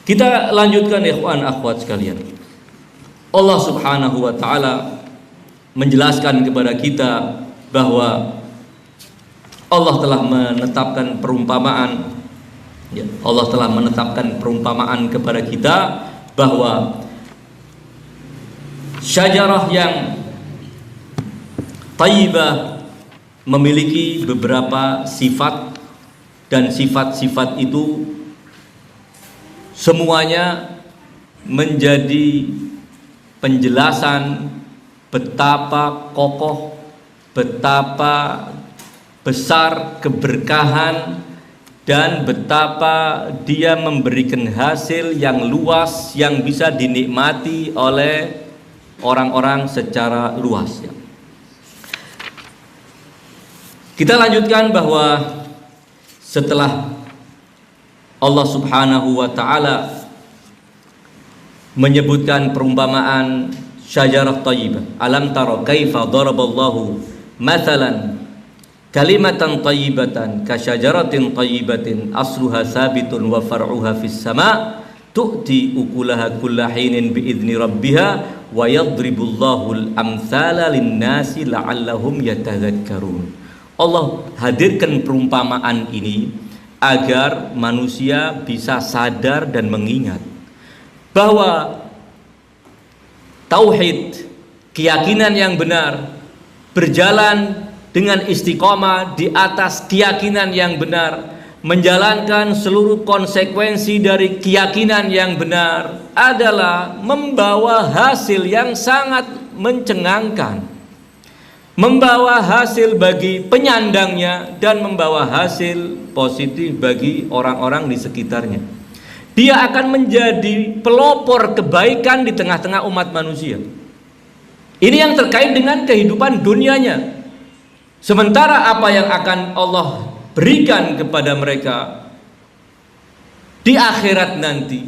Kita lanjutkan ikhwan akhwat sekalian. Allah Subhanahu wa taala menjelaskan kepada kita bahwa Allah telah menetapkan perumpamaan, ya, Allah telah menetapkan perumpamaan kepada kita bahwa syajarah yang thayyibah memiliki beberapa sifat, dan sifat-sifat itu semuanya menjadi penjelasan betapa kokoh, betapa besar keberkahan, dan betapa dia memberikan hasil yang luas yang bisa dinikmati oleh orang-orang secara luas. Kita lanjutkan bahwa setelah Allah Subhanahu wa taala menyebutkan perumpamaan syajarah thayyibah, alam tara kaifa daraballahu mathalan kalimatan thayyibatan kasyajaratin thayyibatin asluha sabitun wa far'uha fis sama' tu'ti ukulaha kullahinin biidzni rabbiha wa yadribullahu al-amthala lin-nasi la'allahum yatadhakkarun. Allah hadirkan perumpamaan ini agar manusia bisa sadar dan mengingat bahwa tauhid, keyakinan yang benar, berjalan dengan istiqomah di atas keyakinan yang benar, menjalankan seluruh konsekuensi dari keyakinan yang benar adalah membawa hasil yang sangat mencengangkan, membawa hasil bagi penyandangnya dan membawa hasil positif bagi orang-orang di sekitarnya. Dia akan menjadi pelopor kebaikan di tengah-tengah umat manusia. Ini yang terkait dengan kehidupan dunianya. Sementara apa yang akan Allah berikan kepada mereka di akhirat nanti,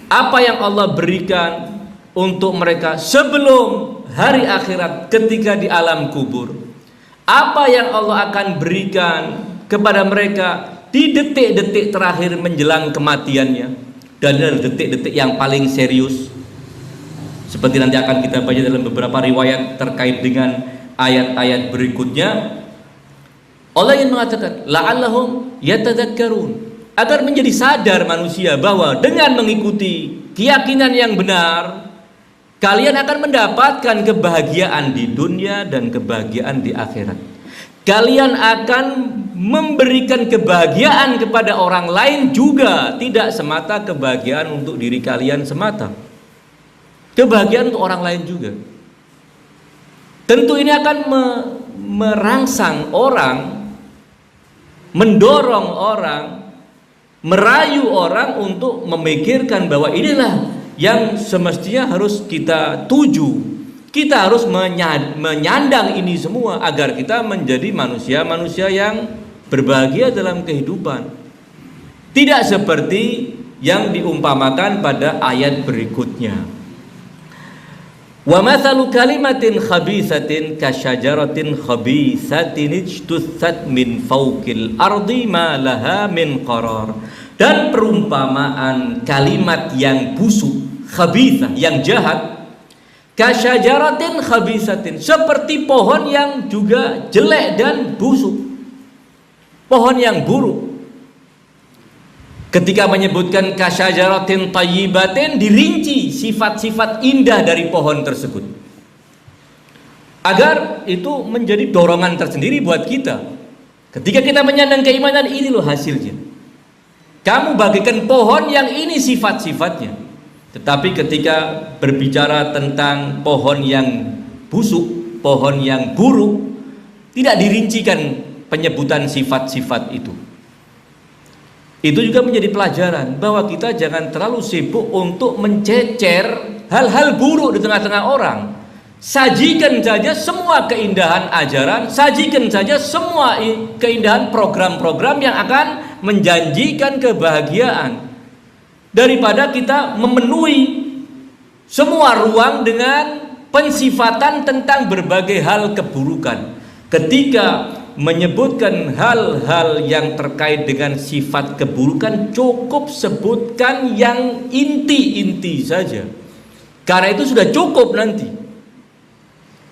apa yang Allah berikan untuk mereka sebelum hari akhirat ketika di alam kubur, apa yang Allah akan berikan kepada mereka di detik-detik terakhir menjelang kematiannya, dan detik-detik yang paling serius, seperti nanti akan kita baca dalam beberapa riwayat terkait dengan ayat-ayat berikutnya. Allah ingin mengatakan la'allahum yatadzakkarun, agar menjadi sadar manusia bahwa dengan mengikuti keyakinan yang benar kalian akan mendapatkan kebahagiaan di dunia dan kebahagiaan di akhirat. Kalian akan memberikan kebahagiaan kepada orang lain juga, tidak semata kebahagiaan untuk diri kalian semata, kebahagiaan untuk orang lain juga. Tentu ini akan merangsang orang, mendorong orang, merayu orang untuk memikirkan bahwa inilah yang semestinya harus kita tuju. Kita harus menyandang ini semua agar kita menjadi manusia-manusia yang berbahagia dalam kehidupan. Tidak seperti yang diumpamakan pada ayat berikutnya. Wa mathalu kalimatin khabithatin kasyajaratin khabithatin ijtutsat min fawqil ardi ma laha min qarar. Dan perumpamaan kalimat yang busuk, khabithah, yang jahat, kasyajaratin khabithatin, seperti pohon yang juga jelek dan busuk, pohon yang buruk. Ketika menyebutkan kasyajaratin thayyibatin, dirinci sifat-sifat indah dari pohon tersebut, agar itu menjadi dorongan tersendiri buat kita. Ketika kita menyandang keimanan, ini loh hasilnya. Kamu bagikan pohon yang ini sifat-sifatnya. Tetapi ketika berbicara tentang pohon yang busuk, pohon yang buruk, tidak dirincikan penyebutan sifat-sifat itu. Itu juga menjadi pelajaran bahwa kita jangan terlalu sibuk untuk mencecer hal-hal buruk di tengah-tengah orang. Sajikan saja semua keindahan ajaran, sajikan saja semua keindahan program-program yang akan menjanjikan kebahagiaan, daripada kita memenuhi semua ruang dengan pensifatan tentang berbagai hal keburukan. Ketika menyebutkan hal-hal yang terkait dengan sifat keburukan, cukup sebutkan yang inti-inti saja, karena itu sudah cukup. Nanti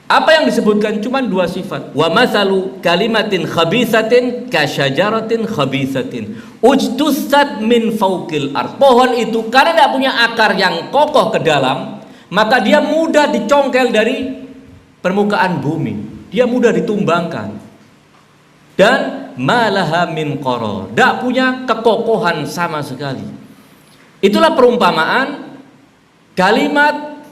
apa yang disebutkan cuma 2 sifat. Wa mathalu kalimatin khabithatin kasyajaratin khabithatin ujtussat min fawqil ard. Pohon itu karena tidak punya akar yang kokoh ke dalam, maka dia mudah dicongkel dari permukaan bumi, dia mudah ditumbangkan, dan malaha min qarar, tidak punya kekokohan sama sekali. Itulah perumpamaan kalimat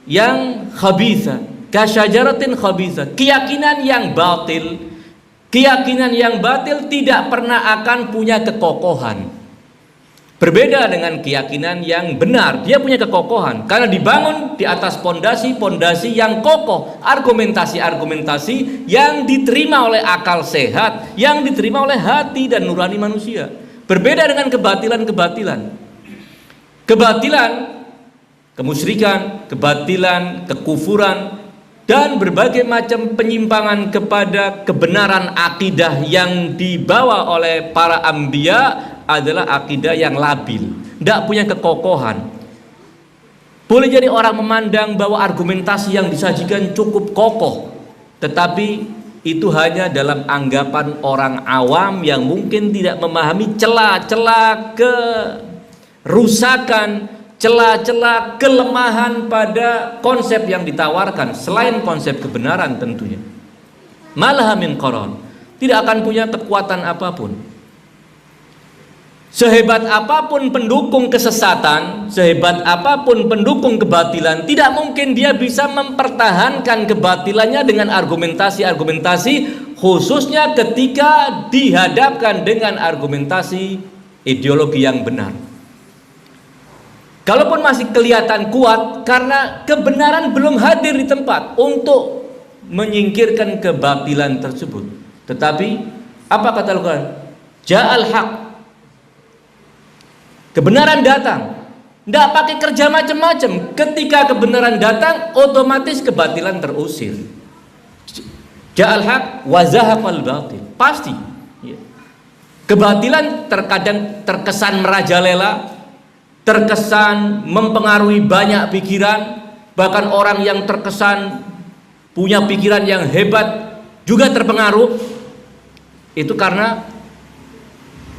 yang khabitha, kasyajaratin khabitha, keyakinan yang batil. Keyakinan yang batil tidak pernah akan punya kekokohan. Berbeda dengan keyakinan yang benar, dia punya kekokohan karena dibangun di atas pondasi-pondasi yang kokoh, argumentasi-argumentasi yang diterima oleh akal sehat, yang diterima oleh hati dan nurani manusia. Berbeda dengan kebatilan-kebatilan. Kebatilan, kemusyrikan, kebatilan, kekufuran, dan berbagai macam penyimpangan kepada kebenaran akidah yang dibawa oleh para anbiya adalah akidah yang labil, tidak punya kekokohan. Boleh jadi orang memandang bahwa argumentasi yang disajikan cukup kokoh, tetapi itu hanya dalam anggapan orang awam yang mungkin tidak memahami celah-celah kerusakan, celah-celah kelemahan pada konsep yang ditawarkan selain konsep kebenaran tentunya. Malaha min qarar, tidak akan punya kekuatan apapun. Sehebat apapun pendukung kesesatan, sehebat apapun pendukung kebatilan, tidak mungkin dia bisa mempertahankan kebatilannya dengan argumentasi-argumentasi, khususnya ketika dihadapkan dengan argumentasi ideologi yang benar. Kalaupun masih kelihatan kuat, karena kebenaran belum hadir di tempat untuk menyingkirkan kebatilan tersebut. Tetapi apa kata Al-Quran? Ja'al haq, kebenaran datang. Tidak pakai kerja macam-macam. Ketika kebenaran datang, otomatis kebatilan terusir. Ja'al haq wa zahaqal batil. Pasti kebatilan terkadang terkesan merajalela, terkesan mempengaruhi banyak pikiran, bahkan orang yang terkesan punya pikiran yang hebat juga terpengaruh. Itu karena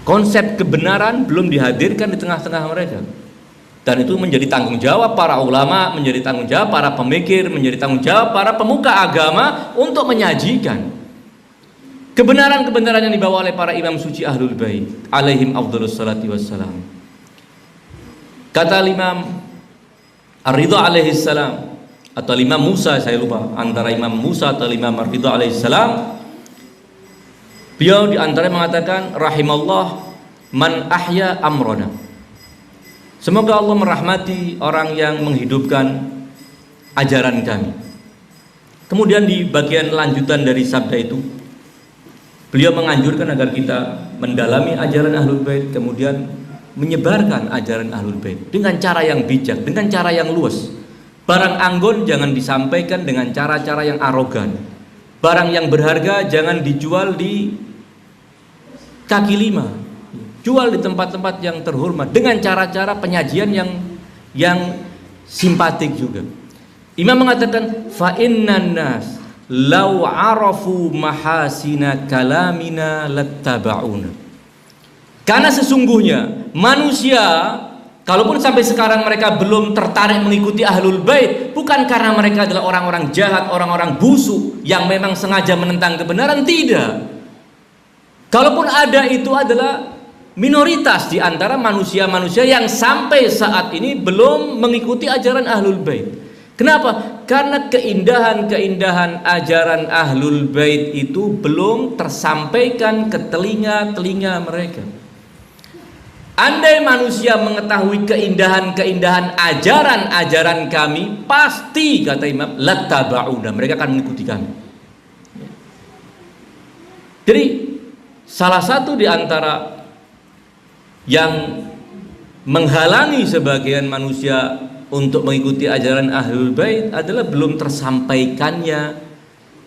konsep kebenaran belum dihadirkan di tengah-tengah mereka. Dan itu menjadi tanggung jawab para ulama, menjadi tanggung jawab para pemikir, menjadi tanggung jawab para pemuka agama untuk menyajikan kebenaran-kebenaran yang dibawa oleh para imam suci Ahlul Bait alaihim afdhalus salati wassalam. Kata Imam Ar-Ridha alaihi salam, atau Imam Musa, saya lupa antara Imam Musa atau Imam Ar-Ridha alaihi salam, beliau di antara mengatakan rahimallah man ahya amrona. Semoga Allah merahmati orang yang menghidupkan ajaran kami. Kemudian di bagian lanjutan dari sabda itu, beliau menganjurkan agar kita mendalami ajaran Ahlul Bait, kemudian menyebarkan ajaran Ahlul Bait dengan cara yang bijak, dengan cara yang luas. Barang anggun jangan disampaikan dengan cara-cara yang arogan. Barang yang berharga jangan dijual di kaki lima, jual di tempat-tempat yang terhormat dengan cara-cara penyajian yang simpatik juga. Imam mengatakan fa innan nas law arafu mahasina kalamina lattaba'una. Karena sesungguhnya manusia, kalaupun sampai sekarang mereka belum tertarik mengikuti Ahlul Bait, bukan karena mereka adalah orang-orang jahat, orang-orang busuk yang memang sengaja menentang kebenaran, tidak. Kalaupun ada, itu adalah minoritas di antara manusia-manusia yang sampai saat ini belum mengikuti ajaran Ahlul Bait. Kenapa? Karena keindahan-keindahan ajaran Ahlul Bait itu belum tersampaikan ke telinga-telinga mereka. Andai manusia mengetahui keindahan-keindahan ajaran-ajaran kami, pasti, kata Imam, lattaba'una, mereka akan mengikuti kami. Jadi salah satu di antara yang menghalangi sebagian manusia untuk mengikuti ajaran Ahlul Bait adalah belum tersampaikannya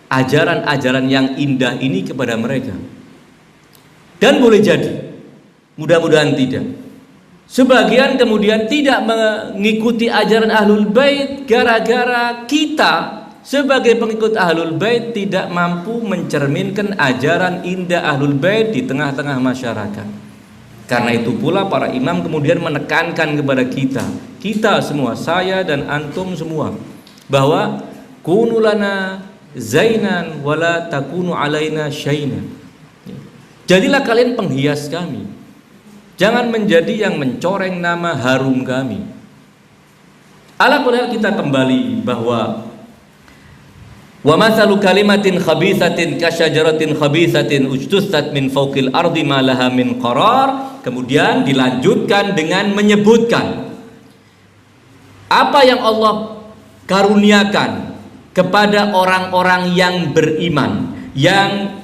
ajaran-ajaran yang indah ini kepada mereka. Dan boleh jadi, mudah-mudahan tidak, sebagian kemudian tidak mengikuti ajaran Ahlul Bait gara-gara kita sebagai pengikut Ahlul Bait tidak mampu mencerminkan ajaran indah Ahlul Bait di tengah-tengah masyarakat. Karena itu pula para imam kemudian menekankan kepada kita semua, saya dan antum semua, bahwa kunu lana zainan wala takunu alaina syainan. Jadilah kalian penghias kami, jangan menjadi yang mencoreng nama harum kami. Ala kulli kita kembali bahwa wa mathalu kalimatin khabithatin kasyajaratin khabithatin ujtusat min fawqil ardi ma laha min qarar. Kemudian dilanjutkan dengan menyebutkan apa yang Allah karuniakan kepada orang-orang yang beriman, yang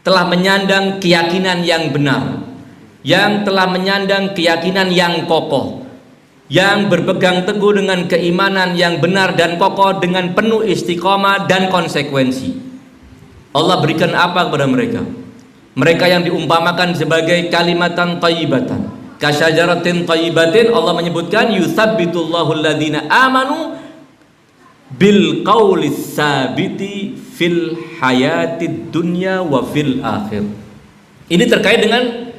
telah menyandang keyakinan yang benar, yang telah menyandang keyakinan yang kokoh, yang berpegang teguh dengan keimanan yang benar dan kokoh dengan penuh istiqomah dan konsekuensi. Allah berikan apa kepada mereka? Mereka yang diumpamakan sebagai kalimatan thayyibatan, kasyajaratin thayyibatin. Allah menyebutkan yutsabbitullahu alladhina amanu bil qaulis sabiti fil hayatid dunya wa fil akhir. Ini terkait dengan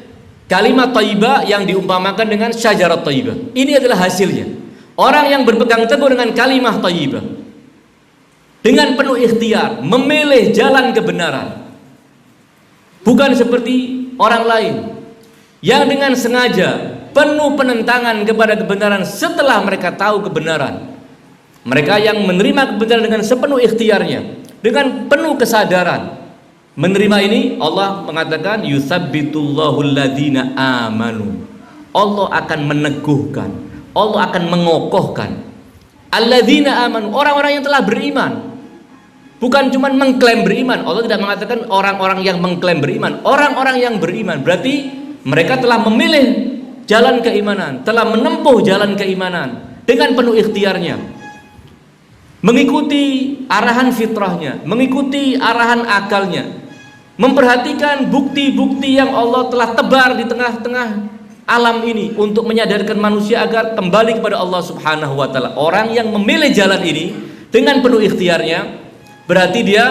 kalimat thayyibah yang diumpamakan dengan syajarat thayyibah. Ini adalah hasilnya. Orang yang berpegang teguh dengan kalimah thayyibah dengan penuh ikhtiar memilih jalan kebenaran, bukan seperti orang lain yang dengan sengaja penuh penentangan kepada kebenaran setelah mereka tahu kebenaran. Mereka yang menerima kebenaran dengan sepenuh ikhtiarnya, dengan penuh kesadaran menerima ini, Allah mengatakan yusabbitullahu alladhina amanu. Allah akan meneguhkan, Allah akan mengokohkan alladzina amanu, orang-orang yang telah beriman. Bukan cuma mengklaim beriman. Allah tidak mengatakan orang-orang yang mengklaim beriman, orang-orang yang beriman. Berarti mereka telah memilih jalan keimanan, telah menempuh jalan keimanan dengan penuh ikhtiarnya, mengikuti arahan fitrahnya, mengikuti arahan akalnya, memperhatikan bukti-bukti yang Allah telah tebar di tengah-tengah alam ini untuk menyadarkan manusia agar kembali kepada Allah Subhanahu wa taala. Orang yang memilih jalan ini dengan penuh ikhtiarnya, berarti dia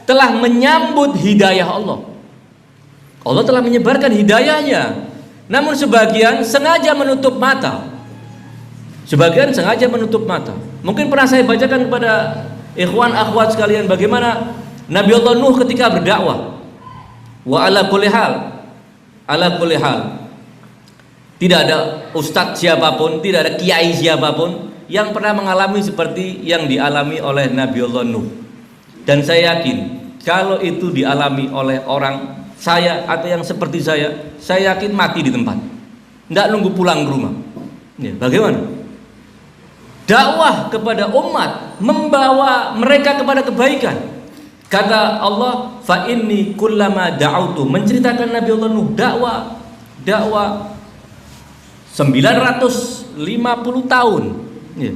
telah menyambut hidayah Allah. Allah telah menyebarkan hidayahnya. Namun sebagian sengaja menutup mata. Sebagian sengaja menutup mata. Mungkin pernah saya bacakan kepada ikhwan akhwat sekalian bagaimana Nabi Allah Nuh ketika berdakwah. Wa ala kulli hal, ala kulli hal, tidak ada ustadz siapapun, tidak ada kiai siapapun yang pernah mengalami seperti yang dialami oleh Nabi Allah Nuh. Dan saya yakin kalau itu dialami oleh orang saya atau yang seperti saya yakin mati di tempat, tidak nunggu pulang ke rumah. Ya, bagaimana? Dakwah kepada umat, membawa mereka kepada kebaikan. Kata Allah, fa inni kullama da'autu, menceritakan Nabi Allah Nuh dakwah 950 tahun, ya,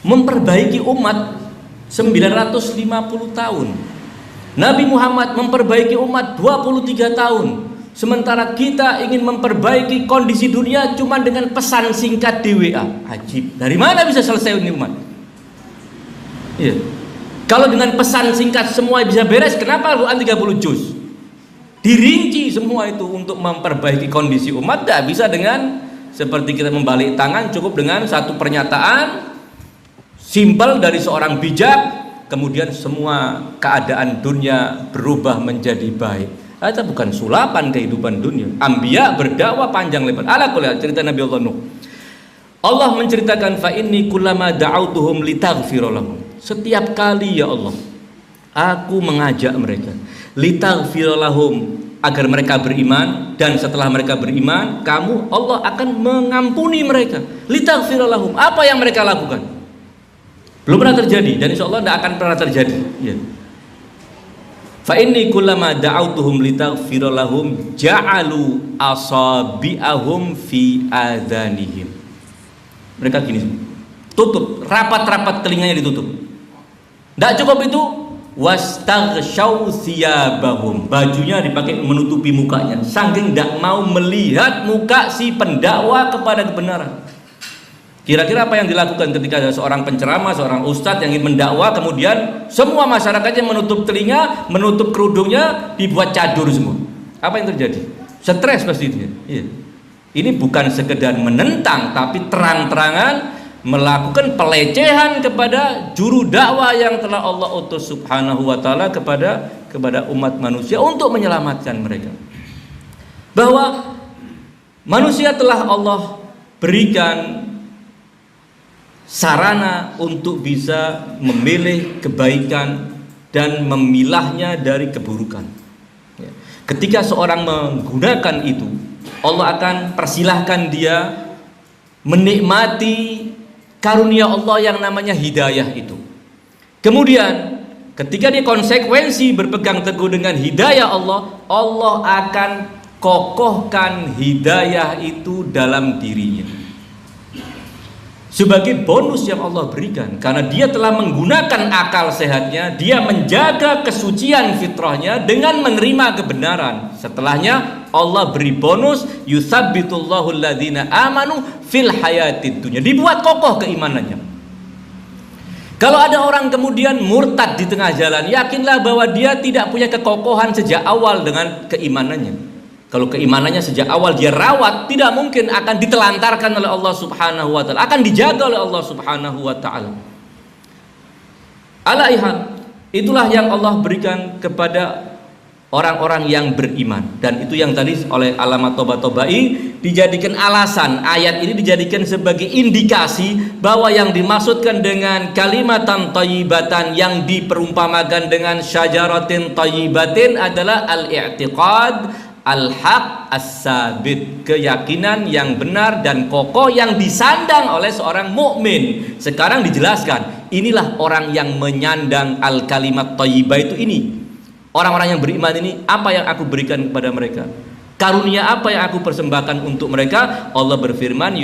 memperbaiki umat 950 tahun. Nabi Muhammad memperbaiki umat 23 tahun. Sementara kita ingin memperbaiki kondisi dunia cuma dengan pesan singkat di WA. Ajib, dari mana bisa selesai ini umat? Ya. Kalau dengan pesan singkat semua bisa beres, kenapa Al-Quran 30 juz? Dirinci semua itu untuk memperbaiki kondisi umat. Tidak bisa dengan seperti kita membalik tangan, cukup dengan satu pernyataan simpel dari seorang bijak, kemudian semua keadaan dunia berubah menjadi baik. Itu bukan sulapan kehidupan dunia. Anbiya berdakwah panjang lebar. Ala kulli cerita Nabi Allah Nuh. Allah menceritakan fa inni kullama da'autuhum litaghfira lahum. Setiap kali ya Allah, aku mengajak mereka litaghfira lahum, agar mereka beriman, dan setelah mereka beriman, kamu Allah akan mengampuni mereka. Litaghfira lahum, apa yang mereka lakukan? Belum pernah terjadi dan insya Allah tidak akan pernah terjadi. Ya. Fa inni kullama da'autuhum litaghfira lahum ja'alu asabi'ahum fi adhanihim. Mereka gini, tutup rapat-rapat telinganya, ditutup. Tidak cukup itu, wastaghsyaw thiyabahum, bajunya dipakai menutupi mukanya, saking tidak mau melihat muka si pendakwa kepada kebenaran. Kira-kira apa yang dilakukan ketika ada seorang penceramah, seorang ustadz yang ingin mendakwa, kemudian semua masyarakatnya menutup telinga, menutup kerudungnya, dibuat cadur semua? Apa yang terjadi? Stres pasti dia. Iya. Ini bukan sekedar menentang, tapi terang-terangan melakukan pelecehan kepada juru dakwah yang telah Allah utus subhanahu wa ta'ala kepada umat manusia untuk menyelamatkan mereka. Bahwa manusia telah Allah berikan sarana untuk bisa memilih kebaikan dan memilahnya dari keburukan. Ketika seorang menggunakan itu, Allah akan persilahkan dia menikmati karunia Allah yang namanya hidayah itu. Kemudian ketika dia konsekuensi berpegang teguh dengan hidayah Allah, Allah akan kokohkan hidayah itu dalam dirinya sebagai bonus yang Allah berikan. Karena dia telah menggunakan akal sehatnya, dia menjaga kesucian fitrahnya dengan menerima kebenaran. Setelahnya Allah beri bonus, yutsabbitullahu alladzina amanu fil hayatid dunya, dibuat kokoh keimanannya. Kalau ada orang kemudian murtad di tengah jalan, yakinlah bahwa dia tidak punya kekokohan sejak awal dengan keimanannya. Kalau keimanannya sejak awal dia rawat, tidak mungkin akan ditelantarkan oleh Allah subhanahu wa ta'ala, akan dijaga oleh Allah subhanahu wa ta'ala. Alaihal, itulah yang Allah berikan kepada orang-orang yang beriman. Dan itu yang tadi oleh Alamat Toba-Tobai dijadikan alasan, ayat ini dijadikan sebagai indikasi bahwa yang dimaksudkan dengan kalimatan thayyibatan yang diperumpamakan dengan syajaratin thayyibatin adalah al-i'tiqad al-haq as-sabit, keyakinan yang benar dan kokoh yang disandang oleh seorang mukmin. Sekarang dijelaskan, inilah orang yang menyandang al-kalimat thayyibah itu ini. Orang-orang yang beriman ini, apa yang aku berikan kepada mereka? Karunia apa yang aku persembahkan untuk mereka? Allah berfirman,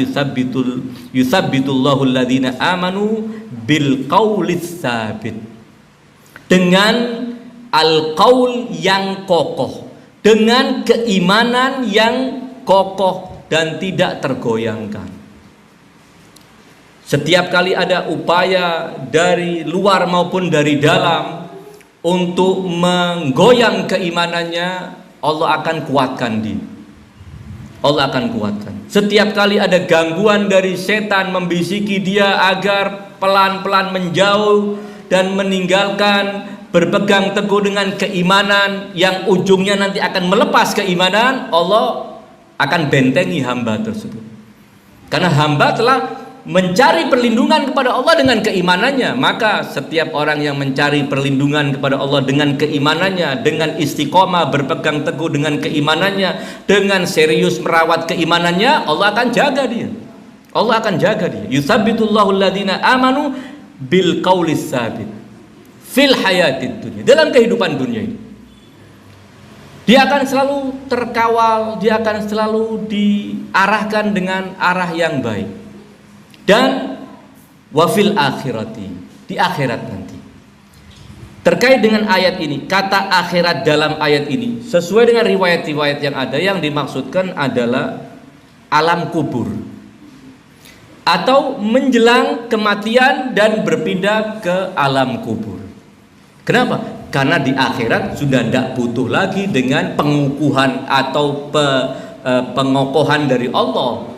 yutsabbitullahu alladzina amanu bil qaulis sabit, dengan al-qaul yang kokoh, dengan keimanan yang kokoh dan tidak tergoyangkan. Setiap kali ada upaya dari luar maupun dari dalam untuk menggoyang keimanannya, Allah akan kuatkan dia. Allah akan kuatkan. Setiap kali ada gangguan dari setan membisiki dia agar pelan-pelan menjauh dan meninggalkan, berpegang teguh dengan keimanan yang ujungnya nanti akan melepas keimanan, Allah akan bentengi hamba tersebut. Karena hamba telah mencari perlindungan kepada Allah dengan keimanannya. Maka setiap orang yang mencari perlindungan kepada Allah dengan keimanannya, dengan istiqomah berpegang teguh dengan keimanannya, dengan serius merawat keimanannya, Allah akan jaga dia. Allah akan jaga dia. Yutsabbitullahu alladzina amanu bil qaulis sabit fil hayatid dunya, dalam kehidupan dunia ini. Dia akan selalu terkawal, dia akan selalu diarahkan dengan arah yang baik. Dan wafil akhirati, di akhirat nanti. Terkait dengan ayat ini, kata akhirat dalam ayat ini sesuai dengan riwayat-riwayat yang ada, yang dimaksudkan adalah alam kubur atau menjelang kematian dan berpindah ke alam kubur. Kenapa? Karena di akhirat sudah tidak butuh lagi dengan pengukuhan atau pengokohan dari Allah.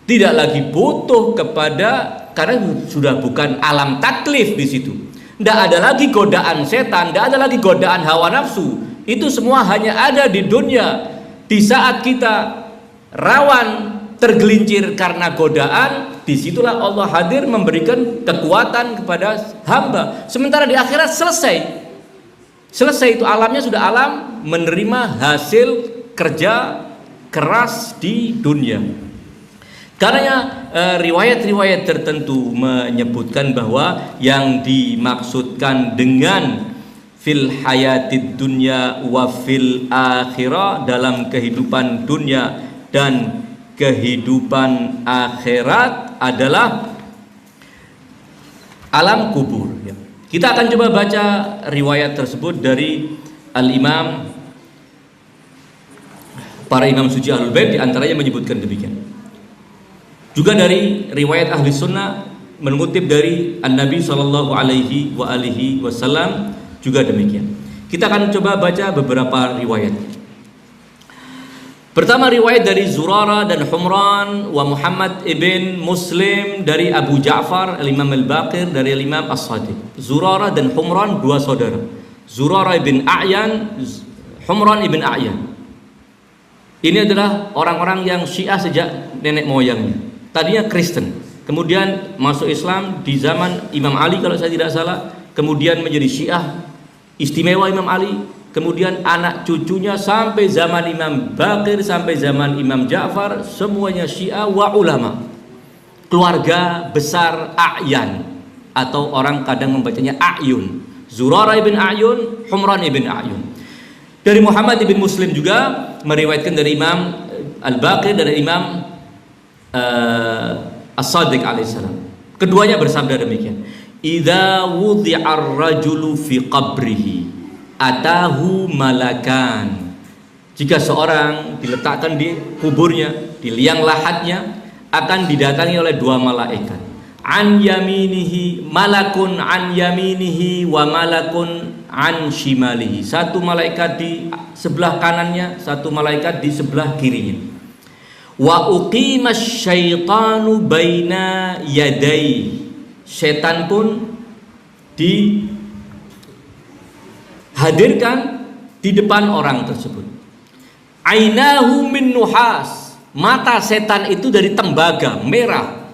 Tidak lagi butuh kepada, karena sudah bukan alam taklif di situ. Tidak ada lagi godaan setan, tidak ada lagi godaan hawa nafsu. Itu semua hanya ada di dunia. Di saat kita rawan tergelincir karena godaan, disitulah Allah hadir memberikan kekuatan kepada hamba. Sementara di akhirat selesai itu, alamnya sudah alam menerima hasil kerja keras di dunia. Karena riwayat-riwayat tertentu menyebutkan bahwa yang dimaksudkan dengan fil hayatid dunya wa fil akhirah, dalam kehidupan dunia dan kehidupan akhirat, adalah alam kubur. Kita akan coba baca riwayat tersebut dari para imam suci Ahlul Bait, di antaranya menyebutkan demikian. Juga dari riwayat ahli sunnah mengutip dari An-Nabi Shallallahu Alaihi Wasallam juga demikian. Kita akan coba baca beberapa riwayat. Pertama, riwayat dari Zurarah dan Humran wa Muhammad ibn Muslim dari Abu Ja'far al-Imam al-Baqir dari al-Imam As-Sadiq. Zurarah dan Humran dua saudara. Zurarah ibn A'yan, Humran ibn A'yan. Ini adalah orang-orang yang Syiah sejak nenek moyangnya. Tadinya Kristen, kemudian masuk Islam di zaman Imam Ali kalau saya tidak salah, kemudian menjadi Syiah istimewa Imam Ali, kemudian anak cucunya sampai zaman Imam Baqir, sampai zaman Imam Ja'far, semuanya Syiah wa ulama. Keluarga besar A'yan, atau orang kadang membacanya A'yun. Zurarah ibn A'yun, Humran ibn A'yun. Dari Muhammad ibn Muslim juga meriwayatkan dari Imam Al-Baqir, dari Imam As-Sadiq alaihissalam. Keduanya bersabda demikian: idza wudi'ar rajulu fi qabrihi atahu malakan. Jika seorang diletakkan di kuburnya, di liang lahatnya, akan didatangi oleh dua malaikat. An yaminihi, malakun an yaminihi wa malakun an shimalihi. Satu malaikat di sebelah kanannya, satu malaikat di sebelah kirinya. Wa uqimas syaitanu baina yadai. Setan pun dihadirkan di depan orang tersebut. Ainahu min nuhas. Mata setan itu dari tembaga merah.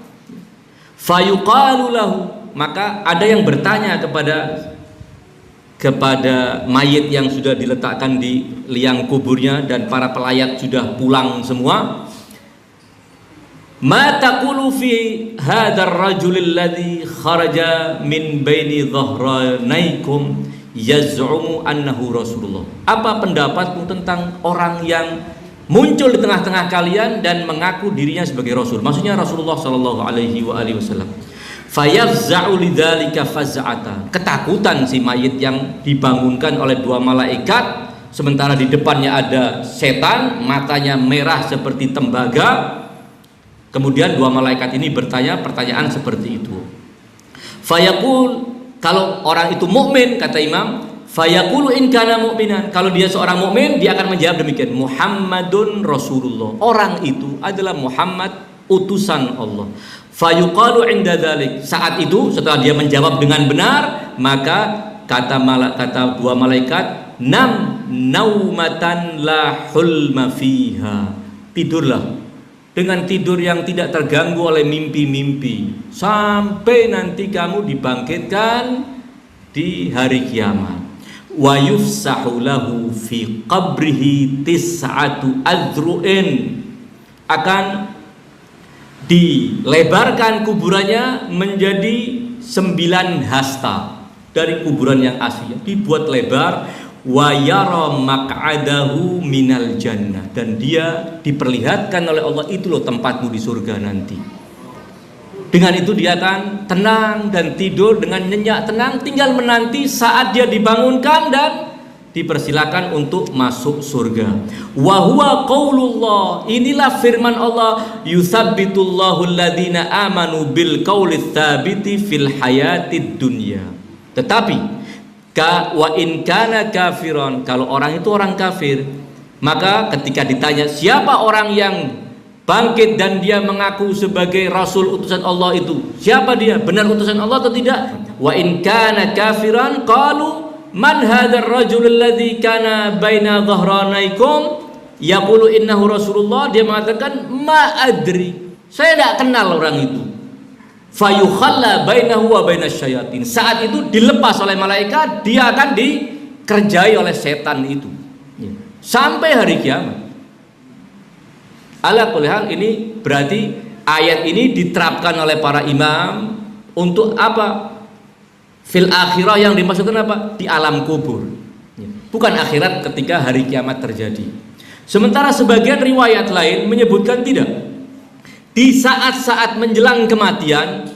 Fayuqalu lahu, maka ada yang bertanya kepada mayit yang sudah diletakkan di liang kuburnya dan para pelayat sudah pulang semua. Ma taqulu fi hadzal rajulil ladzi kharaja min baini dhahranaikum yaz'umu annahu Rasulullah. Apa pendapatmu tentang orang yang muncul di tengah-tengah kalian dan mengaku dirinya sebagai Rasul? Maksudnya Rasulullah Shallallahu Alaihi Wasallam. Fayafza'u lidzalika faz'ata. Ketakutan si mayit yang dibangunkan oleh dua malaikat, sementara di depannya ada setan, matanya merah seperti tembaga. Kemudian dua malaikat ini bertanya pertanyaan seperti itu. Fayaqul, kalau orang itu mukmin, kata Imam, fayaqulu in kana mu'minan, kalau dia seorang mukmin dia akan menjawab demikian: Muhammadun Rasulullah. Orang itu adalah Muhammad, utusan Allah. Fayuqalu inda dzalik, saat itu setelah dia menjawab dengan benar, maka kata dua malaikat, nam naumatan la hulma fiha. Tidurlah dengan tidur yang tidak terganggu oleh mimpi-mimpi sampai nanti kamu dibangkitkan di hari kiamat. Wa yufsahu lahu fi qabrihi tis'atu adru'in, akan dilebarkan kuburannya menjadi 9 hasta dari kuburan yang asli, dibuat lebar. Wa yara maq'adahu minal jannah, dan dia diperlihatkan oleh Allah, itu loh tempatmu di surga nanti. Dengan itu dia akan tenang dan tidur dengan nyenyak tenang, tinggal menanti saat dia dibangunkan dan dipersilakan untuk masuk surga. Wa huwa qaulullah, inilah firman Allah, yutsabbitullahu alladhina amanu bil qauli tsabiti fil hayatid dunya. Tetapi wa in kana kafiron, kalau orang itu orang kafir, maka ketika ditanya siapa orang yang bangkit dan dia mengaku sebagai Rasul utusan Allah itu, siapa dia, benar utusan Allah atau tidak? Wa in kana kafiran qalu man hadzal rajul alladzi kana baina dhahranaikum yaqulu innahu Rasulullah. Dia mengatakan ma adri, saya tidak kenal orang itu. Fayukhalla bainahu wa bainasyayatin, saat itu dilepas oleh malaikat, dia akan dikerjai oleh setan itu sampai hari kiamat. Ala kulli hal, ini berarti ayat ini diterapkan oleh para imam untuk apa? Fil akhirah, yang dimaksudkan apa? Di alam kubur, bukan akhirat ketika hari kiamat terjadi. Sementara sebagian riwayat lain menyebutkan tidak, di saat-saat menjelang kematian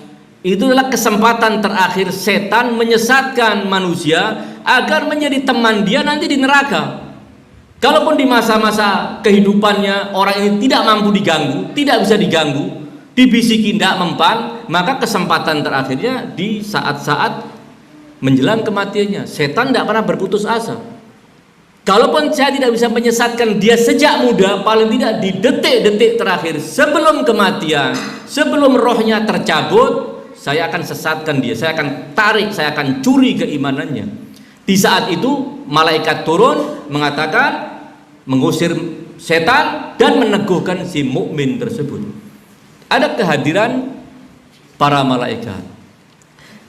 Itu adalah kesempatan terakhir setan menyesatkan manusia agar menjadi teman dia nanti di neraka. Kalaupun di masa-masa kehidupannya orang ini tidak mampu diganggu, tidak bisa diganggu, dibisiki tidak mempan, maka kesempatan terakhirnya di saat-saat menjelang kematiannya. Setan tidak pernah berputus asa. Kalaupun saya tidak bisa menyesatkan dia sejak muda, paling tidak di detik-detik terakhir sebelum kematian, sebelum rohnya tercabut, saya akan sesatkan dia, saya akan tarik, saya akan curi keimanannya. Di saat itu malaikat turun mengatakan, mengusir setan dan meneguhkan si mukmin tersebut. Ada kehadiran para malaikat,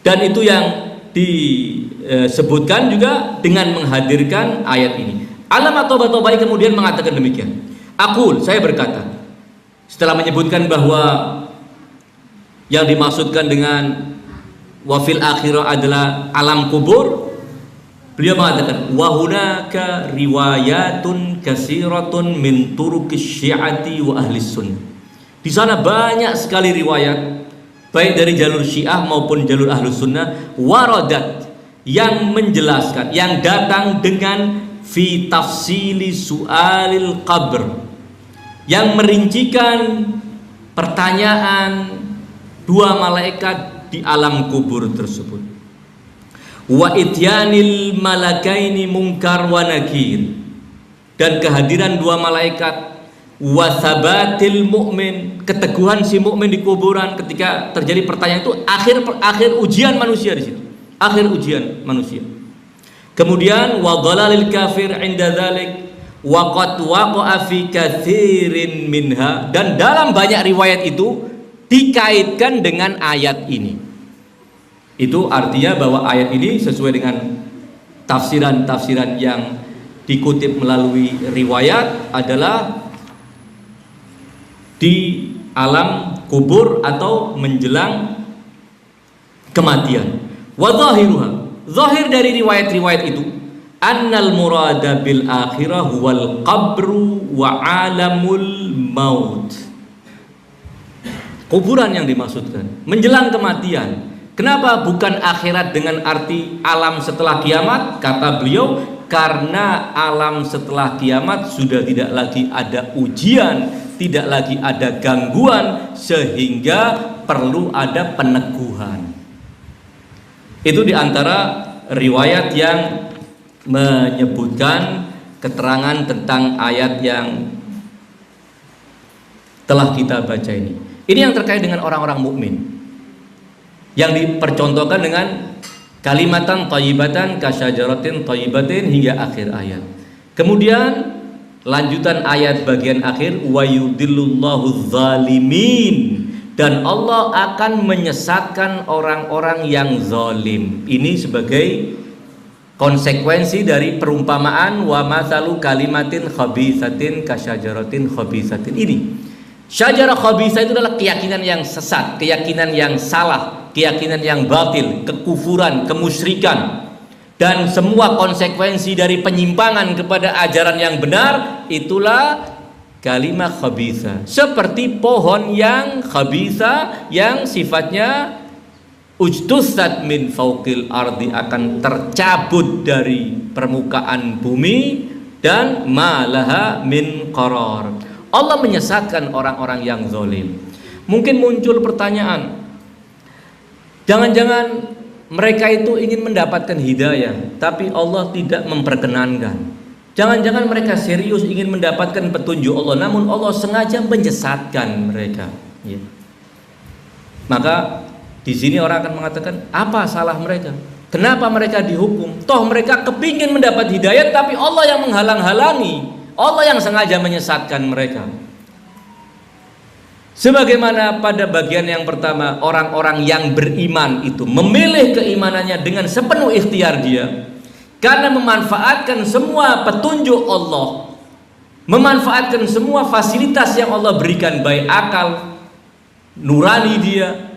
dan itu yang disebutkan juga dengan menghadirkan ayat ini. Alamat Toba-Tobai kemudian mengatakan demikian. Saya berkata, setelah menyebutkan bahwa yang dimaksudkan dengan wafil akhirah adalah alam kubur, beliau mengatakan wahunaka riwayatun kasiratun min turuqis syi'ati wa ahli sunnah. Di sana banyak sekali riwayat baik dari jalur Syiah maupun jalur Ahlus Sunnah waradat yang menjelaskan, yang datang dengan fi tafsili su'alil qabr, yang merincikan pertanyaan dua malaikat di alam kubur tersebut. Wa ityanil malakaini munkar wa nakir, dan kehadiran dua malaikat, wasabatil mu'min, keteguhan si mukmin di kuburan ketika terjadi pertanyaan itu akhir ujian manusia di situ, akhir ujian manusia. Kemudian wa dhalalil kafir inda dzalik wa qad waqa'a fi katsirin minha, dan dalam banyak riwayat itu dikaitkan dengan ayat ini. Itu artinya bahwa ayat ini sesuai dengan tafsiran-tafsiran yang dikutip melalui riwayat adalah di alam kubur atau menjelang kematian. Wa zahiruha, zahir dari riwayat-riwayat itu, annal murada bil akhirah wal qabru wa alamul maut. Kuburan yang dimaksudkan menjelang kematian. Kenapa bukan akhirat dengan arti alam setelah kiamat? Kata beliau, karena alam setelah kiamat sudah tidak lagi ada ujian, tidak lagi ada gangguan, sehingga perlu ada peneguhan. Itu diantara riwayat yang menyebutkan keterangan tentang ayat yang telah kita baca ini. Ini yang terkait dengan orang-orang mukmin, yang dipercontohkan dengan kalimatan thayyibatan kasyajaratin thayyibatin hingga akhir ayat. Kemudian lanjutan ayat bagian akhir, wa yudillullahu zalimin, dan Allah akan menyesatkan orang-orang yang zalim. Ini sebagai konsekuensi dari perumpamaan wa mathalu kalimatin khabithatin kasyajaratin khabithatin ini. Syajarah khabithah itu adalah keyakinan yang sesat, keyakinan yang salah, keyakinan yang batil, kekufuran, kemusyrikan, dan semua konsekuensi dari penyimpangan kepada ajaran yang benar. Itulah kalimat khabithah. Seperti pohon yang khabithah, yang sifatnya ujtusat min fauqil ardi, akan tercabut dari permukaan bumi, dan malaha min qarar. Allah menyesatkan orang-orang yang zalim. Mungkin muncul pertanyaan, jangan-jangan mereka itu ingin mendapatkan hidayah, tapi Allah tidak memperkenankan. Jangan-jangan mereka serius ingin mendapatkan petunjuk Allah, namun Allah sengaja menyesatkan mereka. Ya. Maka di sini orang akan mengatakan, apa salah mereka? Kenapa mereka dihukum? Toh mereka kepingin mendapat hidayah, tapi Allah yang menghalang-halangi. Allah yang sengaja menyesatkan mereka. Sebagaimana pada bagian yang pertama, orang-orang yang beriman itu memilih keimanannya dengan sepenuh ikhtiar dia, karena memanfaatkan semua petunjuk Allah, memanfaatkan semua fasilitas yang Allah berikan, baik akal, nurani dia,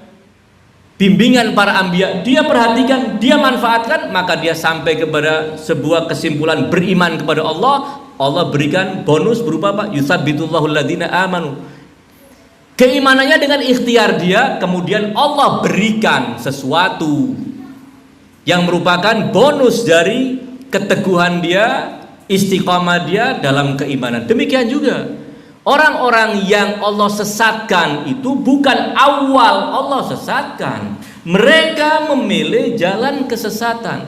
bimbingan para anbiya, dia perhatikan, dia manfaatkan, maka dia sampai kepada sebuah kesimpulan beriman kepada Allah. Allah berikan bonus berupa apa? Yusabbitullahu alladziina amanu. Keimanannya dengan ikhtiar dia, kemudian Allah berikan sesuatu yang merupakan bonus dari keteguhan dia, istiqamah dia dalam keimanan. Demikian juga orang-orang yang Allah sesatkan itu bukan awal Allah sesatkan, mereka memilih jalan kesesatan.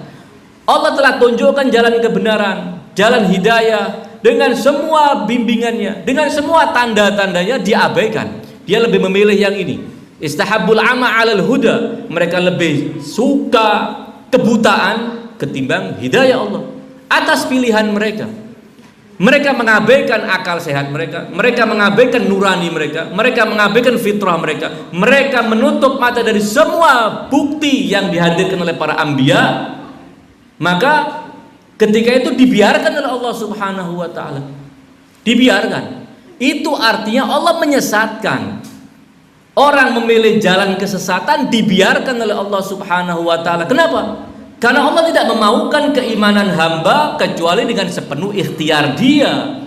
Allah telah tunjukkan jalan kebenaran, jalan hidayah dengan semua bimbingannya, dengan semua tanda-tandanya, diabaikan. Dia lebih memilih yang ini. Istahabbul ama 'alal huda. Mereka lebih suka kebutaan ketimbang hidayah Allah atas pilihan mereka. Mereka mengabaikan akal sehat mereka, mereka mengabaikan nurani mereka, mereka mengabaikan fitrah mereka, mereka menutup mata dari semua bukti yang dihadirkan oleh para anbiya. Maka ketika itu dibiarkan oleh Allah Subhanahu wa taala. Dibiarkan. Itu artinya Allah menyesatkan. Orang memilih jalan kesesatan dibiarkan oleh Allah Subhanahu wa taala. Kenapa? Karena Allah tidak memaukan keimanan hamba kecuali dengan sepenuh ikhtiar dia.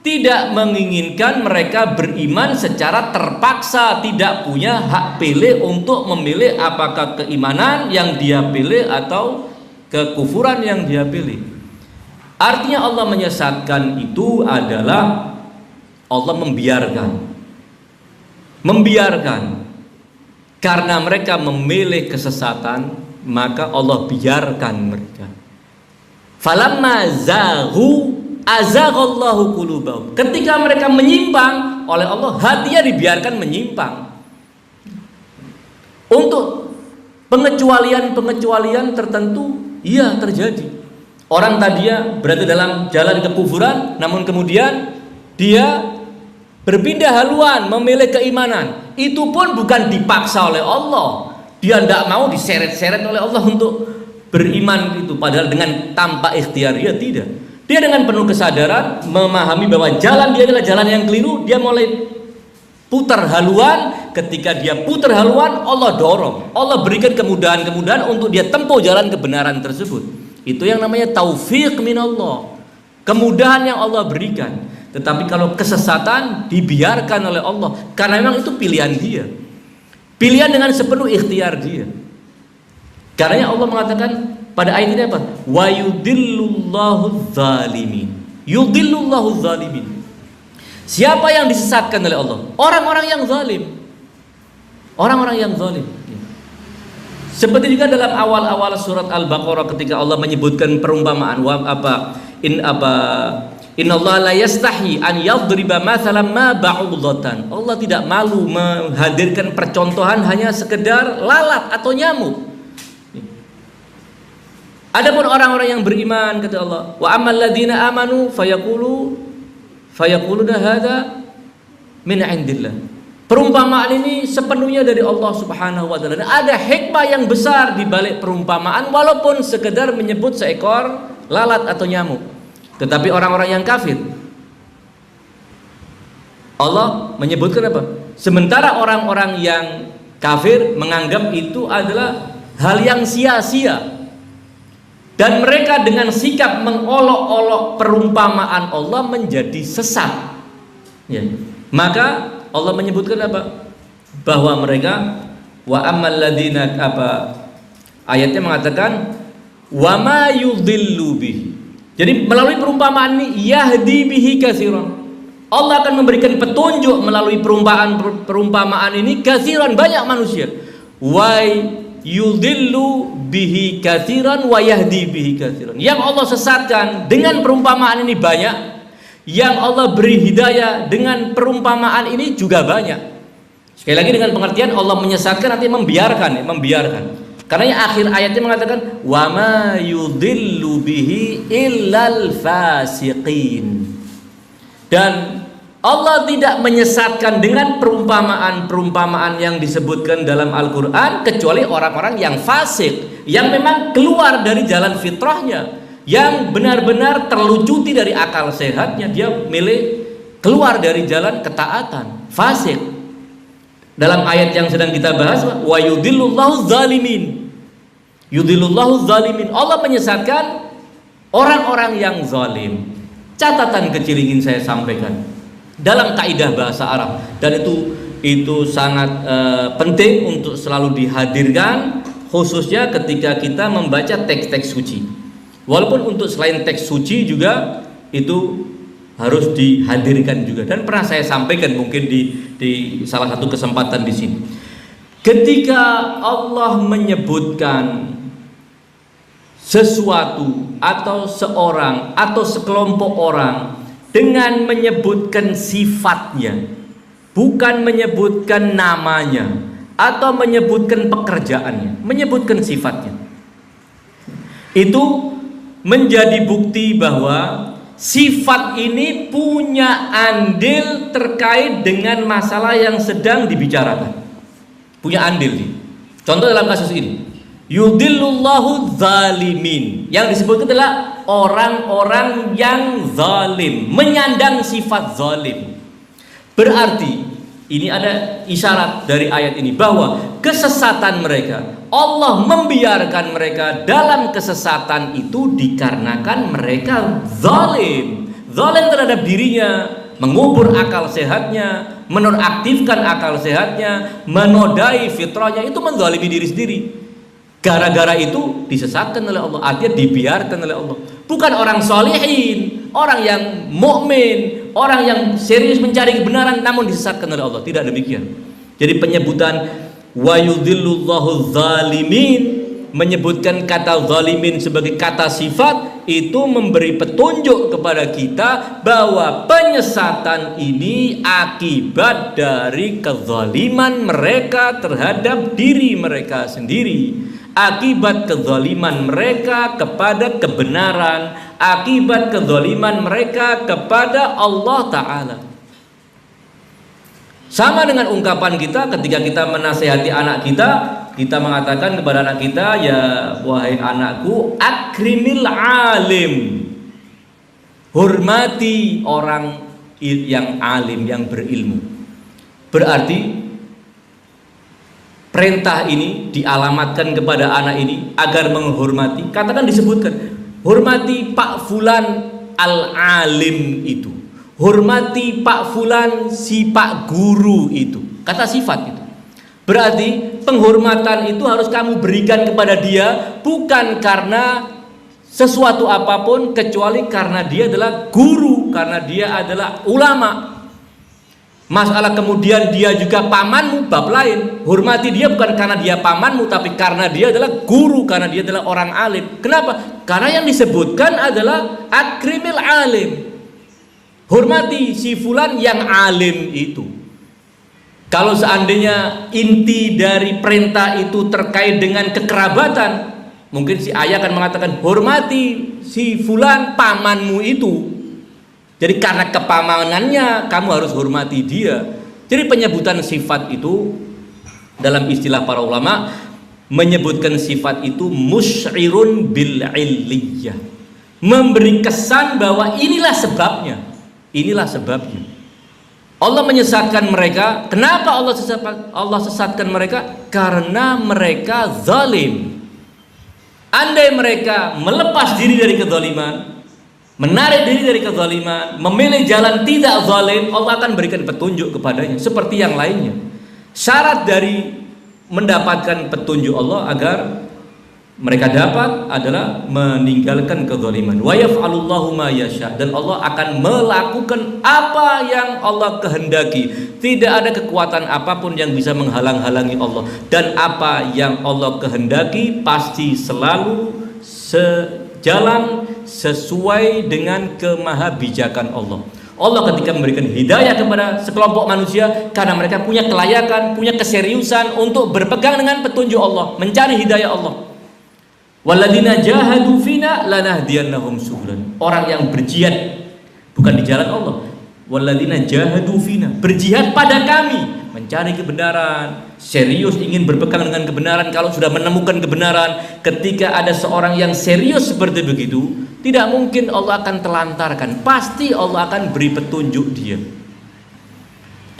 Tidak menginginkan mereka beriman secara terpaksa, tidak punya hak pilih untuk memilih apakah keimanan yang dia pilih atau kekufuran yang dia pilih. Artinya Allah menyesatkan itu adalah Allah membiarkan karena mereka memilih kesesatan, maka Allah biarkan mereka. Falamma zaghu azaghallahu qulubahum. Ketika mereka menyimpang, oleh Allah hatinya dibiarkan menyimpang. Untuk pengecualian tertentu, iya terjadi. Orang tadinya berada dalam jalan kekufuran, namun kemudian dia berpindah haluan memilih keimanan. Itu pun bukan dipaksa oleh Allah. Dia tidak mau diseret-seret oleh Allah untuk beriman itu, padahal dengan tanpa ikhtiar dia tidak. Dia dengan penuh kesadaran memahami bahwa jalan dia adalah jalan yang keliru, dia mulai putar haluan. Ketika dia putar haluan, Allah dorong, Allah berikan kemudahan-kemudahan untuk dia tempuh jalan kebenaran tersebut. Itu yang namanya taufik minallah, kemudahan yang Allah berikan. Tetapi kalau kesesatan dibiarkan oleh Allah, karena memang itu pilihan dia, pilihan dengan sepenuh ikhtiar dia. Karena Allah mengatakan pada ayat ini apa? Wa yudillullahu zalimin. Yudillullahu zalimin. Siapa yang disesatkan oleh Allah? Orang-orang yang zalim. Orang-orang yang zalim. Seperti juga dalam awal-awal surat Al-Baqarah ketika Allah menyebutkan perumpamaan Innallaha la yastahi an yadriba mathalan ma ba'udatan. Allah tidak malu menghadirkan percontohan hanya sekedar lalat atau nyamuk. Adapun orang-orang yang beriman, kata Allah, wa ammal ladzina amanu fayaquluna hadza min indillah. Perumpamaan ini sepenuhnya dari Allah Subhanahu wa taala. Ada hikmah yang besar di balik perumpamaan walaupun sekedar menyebut seekor lalat atau nyamuk. Tetapi orang-orang yang kafir, Allah menyebutkan apa? Sementara orang-orang yang kafir menganggap itu adalah hal yang sia-sia, dan mereka dengan sikap mengolok-olok perumpamaan Allah menjadi sesat. Ya. Maka Allah menyebutkan apa? Bahwa mereka wa ammal ladzina ayatnya mengatakan wa ma yudhillu bihi. Jadi melalui perumpamaan ini yahdi bihi katsiran. Allah akan memberikan petunjuk melalui perumpamaan ini katsiran, banyak manusia. Wa yudhillu bihi katsiran wa yahdi bihi katsiran. Yang Allah sesatkan dengan perumpamaan ini banyak, yang Allah beri hidayah dengan perumpamaan ini juga banyak. Sekali lagi dengan pengertian Allah menyesatkan nanti membiarkan. Karena akhir ayatnya mengatakan wa ma yudhillu bihi illal fasiqin. Dan Allah tidak menyesatkan dengan perumpamaan yang disebutkan dalam Al-Quran kecuali orang-orang yang fasik, yang memang keluar dari jalan fitrahnya, yang benar-benar terlucuti dari akal sehatnya, dia milih keluar dari jalan ketaatan, fasik. Dalam ayat yang sedang kita bahas, wa yudhillullahu zalimin. Yudhillullahu zalimin. Allah menyesatkan orang-orang yang zalim. Catatan kecil ingin saya sampaikan. Dalam kaidah bahasa Arab, dan itu itu sangat penting untuk selalu dihadirkan, khususnya ketika kita membaca teks-teks suci. Walaupun untuk selain teks suci juga itu harus dihadirkan juga. Dan pernah saya sampaikan mungkin di salah satu kesempatan di sini. Ketika Allah menyebutkan sesuatu atau seorang atau sekelompok orang dengan menyebutkan sifatnya, bukan menyebutkan namanya atau menyebutkan pekerjaannya, menyebutkan sifatnya, itu menjadi bukti bahwa sifat ini punya andil terkait dengan masalah yang sedang dibicarakan. Punya andil nih. Contoh dalam kasus ini, yudhillullahu zalimin. Yang disebut adalah orang-orang yang zalim, menyandang sifat zalim. Berarti ini ada isyarat dari ayat ini bahwa kesesatan mereka, Allah membiarkan mereka dalam kesesatan itu dikarenakan mereka zalim. Zalim terhadap dirinya, mengubur akal sehatnya, menonaktifkan akal sehatnya, menodai fitrahnya, itu menzalimi diri sendiri. Gara-gara itu disesatkan oleh Allah, artinya dibiarkan oleh Allah. Bukan orang solihin, orang yang mukmin, orang yang serius mencari kebenaran, namun disesatkan oleh Allah. Tidak demikian. Jadi penyebutan wa yudhillullahu zalimin, menyebutkan kata zalimin sebagai kata sifat, itu memberi petunjuk kepada kita bahwa penyesatan ini akibat dari kezaliman mereka terhadap diri mereka sendiri, akibat kezaliman mereka kepada kebenaran, akibat kezaliman mereka kepada Allah Ta'ala. Sama dengan ungkapan kita ketika kita menasihati anak kita, kita mengatakan kepada anak kita, ya wahai anakku, akrimil alim, hormati orang yang alim, yang berilmu. Berarti perintah ini dialamatkan kepada anak ini agar menghormati. Katakan disebutkan, hormati Pak Fulan al-alim itu, hormati Pak Fulan si Pak Guru itu. Kata sifat itu. Berarti penghormatan itu harus kamu berikan kepada dia bukan karena sesuatu apapun, kecuali karena dia adalah guru, karena dia adalah ulama. Masalah kemudian dia juga pamanmu, bab lain. Hormati dia bukan karena dia pamanmu, tapi karena dia adalah guru, karena dia adalah orang alim. Kenapa? Karena yang disebutkan adalah akrimil alim. Hormati si fulan yang alim itu. Kalau seandainya inti dari perintah itu terkait dengan kekerabatan, mungkin si ayah akan mengatakan, hormati si fulan pamanmu itu. Jadi karena kepamanannya kamu harus hormati dia. Jadi penyebutan sifat itu dalam istilah para ulama menyebutkan sifat itu musy'irun bil illiyah, memberi kesan bahwa inilah sebabnya, inilah sebabnya. Allah menyesatkan mereka. Kenapa Allah sesatkan mereka? Karena mereka zalim. Andai mereka melepas diri dari kezaliman, menarik diri dari kezaliman, memilih jalan tidak zalim, Allah akan berikan petunjuk kepadanya seperti yang lainnya. Syarat dari mendapatkan petunjuk Allah agar mereka dapat adalah meninggalkan kezaliman. Wa yaf'alullahu ma yasha, dan Allah akan melakukan apa yang Allah kehendaki. Tidak ada kekuatan apapun yang bisa menghalang-halangi Allah, dan apa yang Allah kehendaki pasti selalu sejalan sesuai dengan kemahabijakan Allah. Allah ketika memberikan hidayah kepada sekelompok manusia karena mereka punya kelayakan, punya keseriusan untuk berpegang dengan petunjuk Allah, mencari hidayah Allah. Walladzina jahadu fina lanahdiyannahum subulan. Orang yang berjihad bukan di jalan Allah. Walladzina jahadu fina, berjihad pada kami, mencari kebenaran, serius ingin berpegang dengan kebenaran. Kalau sudah menemukan kebenaran, ketika ada seorang yang serius seperti begitu, tidak mungkin Allah akan telantarkan. Pasti Allah akan beri petunjuk dia.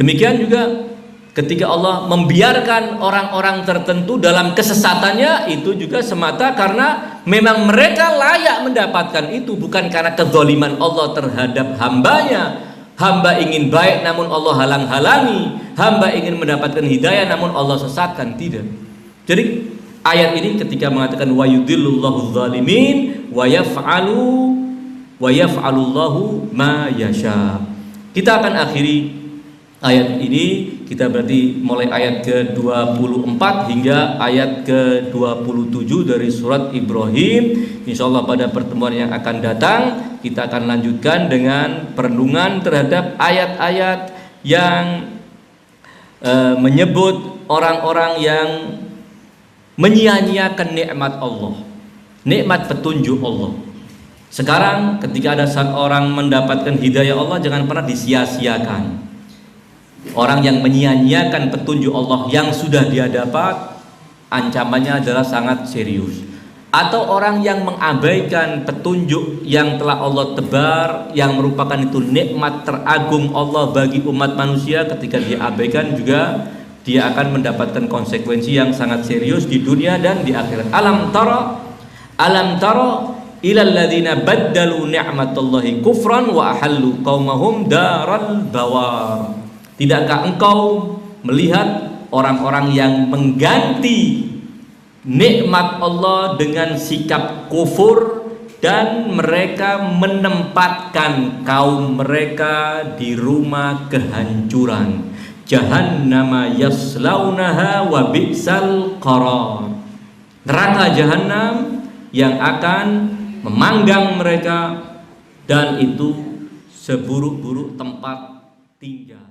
Demikian juga ketika Allah membiarkan orang-orang tertentu dalam kesesatannya, itu juga semata karena memang mereka layak mendapatkan itu, bukan karena kezaliman Allah terhadap hambanya. Hamba ingin baik namun Allah halang-halangi. Hamba ingin mendapatkan hidayah namun Allah sesatkan. Tidak. Jadi ayat ini ketika mengatakan wa yudhillullahu dzalimin wa yaf'alullahu ma yasha. Kita akan akhiri ayat ini. Kita berarti mulai ayat ke-24 hingga ayat ke-27 dari surat Ibrahim. Insyaallah pada pertemuan yang akan datang kita akan lanjutkan dengan perenungan terhadap ayat-ayat yang menyebut orang-orang yang menyia-nyiakan nikmat Allah, nikmat petunjuk Allah. Sekarang ketika ada seorang mendapatkan hidayah Allah, jangan pernah disia-siakan. Orang yang menyia-nyiakan petunjuk Allah yang sudah dia dapat, ancamannya adalah sangat serius. Atau orang yang mengabaikan petunjuk yang telah Allah tebar, yang merupakan itu nikmat teragung Allah bagi umat manusia, ketika dia abaikan juga dia akan mendapatkan konsekuensi yang sangat serius di dunia dan di akhirat. Alam tara ilal ladzina baddalu ni'matallahi kufran wa ahallu qaumahum daral bawar. Tidakkah engkau melihat orang-orang yang mengganti nikmat Allah dengan sikap kufur dan mereka menempatkan kaum mereka di rumah kehancuran, jahannama yaslaunaha wa bi'sal qarar. Neraka jahanam yang akan memanggang mereka dan itu seburuk-buruk tempat tinggal.